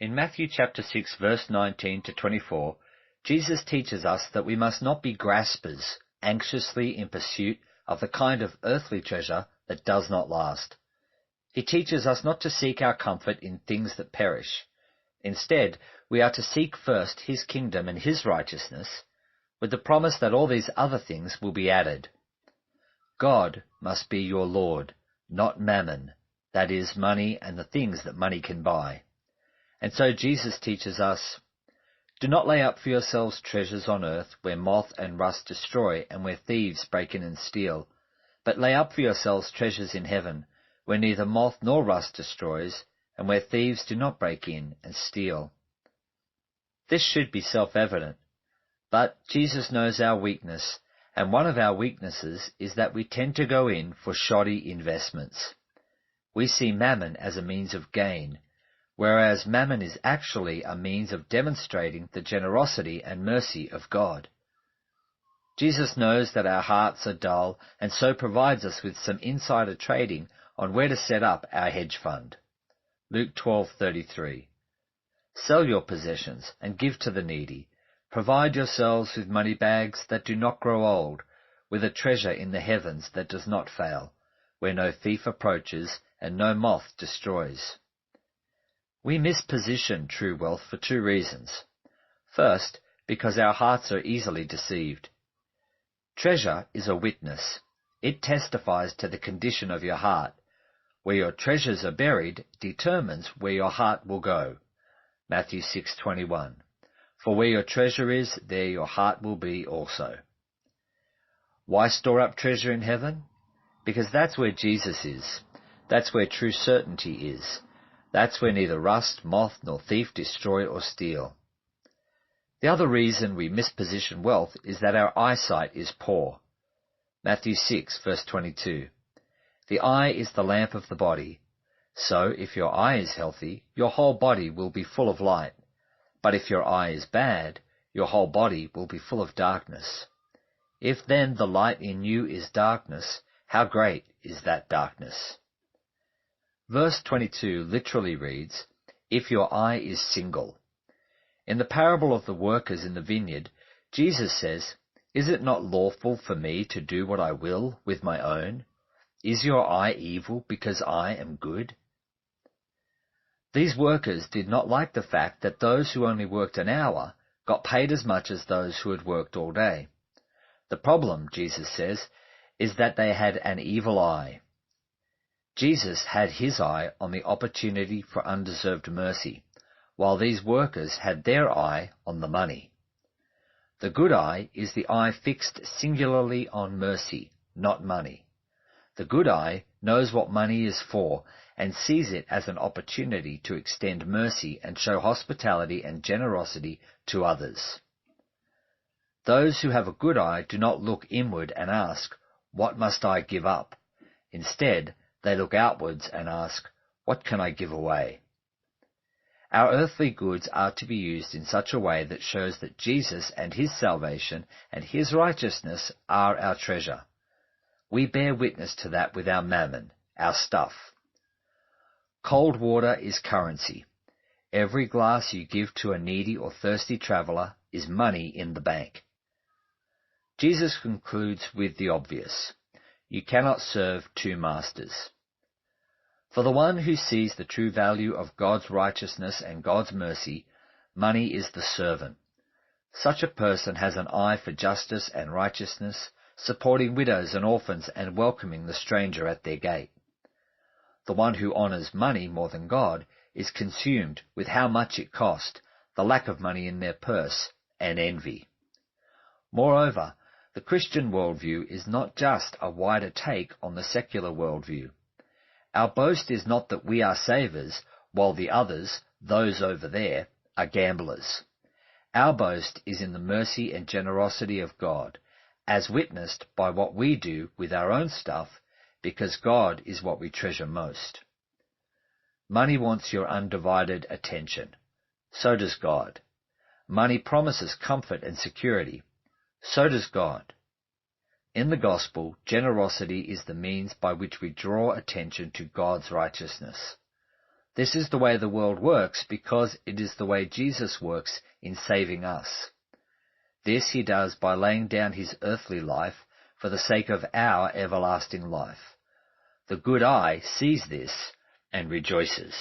In Matthew chapter 6, verse 19 to 24, Jesus teaches us that we must not be graspers, anxiously in pursuit of the kind of earthly treasure that does not last. He teaches us not to seek our comfort in things that perish. Instead, we are to seek first his kingdom and his righteousness, with the promise that all these other things will be added. God must be your Lord, not mammon, that is, money and the things that money can buy. And so Jesus teaches us, "Do not lay up for yourselves treasures on earth, where moth and rust destroy, and where thieves break in and steal. But lay up for yourselves treasures in heaven, where neither moth nor rust destroys, and where thieves do not break in and steal." This should be self-evident, but Jesus knows our weakness, and one of our weaknesses is that we tend to go in for shoddy investments. We see mammon as a means of gain, whereas mammon is actually a means of demonstrating the generosity and mercy of God. Jesus knows that our hearts are dull, and so provides us with some insider trading on where to set up our hedge fund. Luke 12:33. Sell your possessions and give to the needy. Provide yourselves with money bags that do not grow old, with a treasure in the heavens that does not fail, where no thief approaches and no moth destroys. We misposition true wealth for two reasons. First, because our hearts are easily deceived. Treasure is a witness. It testifies to the condition of your heart. Where your treasures are buried determines where your heart will go. Matthew 6:21. For where your treasure is, there your heart will be also. Why store up treasure in heaven? Because that's where Jesus is. That's where true certainty is. That's where neither rust, moth, nor thief destroy or steal. The other reason we misposition wealth is that our eyesight is poor. Matthew 6, verse 22. The eye is the lamp of the body. So, if your eye is healthy, your whole body will be full of light. But if your eye is bad, your whole body will be full of darkness. If then the light in you is darkness, how great is that darkness? Verse 22 literally reads, "If your eye is single." In the parable of the workers in the vineyard, Jesus says, "Is it not lawful for me to do what I will with my own? Is your eye evil because I am good?" These workers did not like the fact that those who only worked an hour got paid as much as those who had worked all day. The problem, Jesus says, is that they had an evil eye. Jesus had his eye on the opportunity for undeserved mercy, while these workers had their eye on the money. The good eye is the eye fixed singularly on mercy, not money. The good eye knows what money is for and sees it as an opportunity to extend mercy and show hospitality and generosity to others. Those who have a good eye do not look inward and ask, "What must I give up?" Instead, they look outwards and ask, "What can I give away?" Our earthly goods are to be used in such a way that shows that Jesus and his salvation and his righteousness are our treasure. We bear witness to that with our mammon, our stuff. Cold water is currency. Every glass you give to a needy or thirsty traveler is money in the bank. Jesus concludes with the obvious. You cannot serve two masters. For the one who sees the true value of God's righteousness and God's mercy, money is the servant. Such a person has an eye for justice and righteousness, supporting widows and orphans and welcoming the stranger at their gate. The one who honors money more than God is consumed with how much it cost, the lack of money in their purse, and envy. Moreover, the Christian worldview is not just a wider take on the secular worldview. Our boast is not that we are savers, while the others, those over there, are gamblers. Our boast is in the mercy and generosity of God, as witnessed by what we do with our own stuff, because God is what we treasure most. Money wants your undivided attention. So does God. Money promises comfort and security. So does God. In the gospel, generosity is the means by which we draw attention to God's righteousness. This is the way the world works because it is the way Jesus works in saving us. This he does by laying down his earthly life for the sake of our everlasting life. The good eye sees this and rejoices.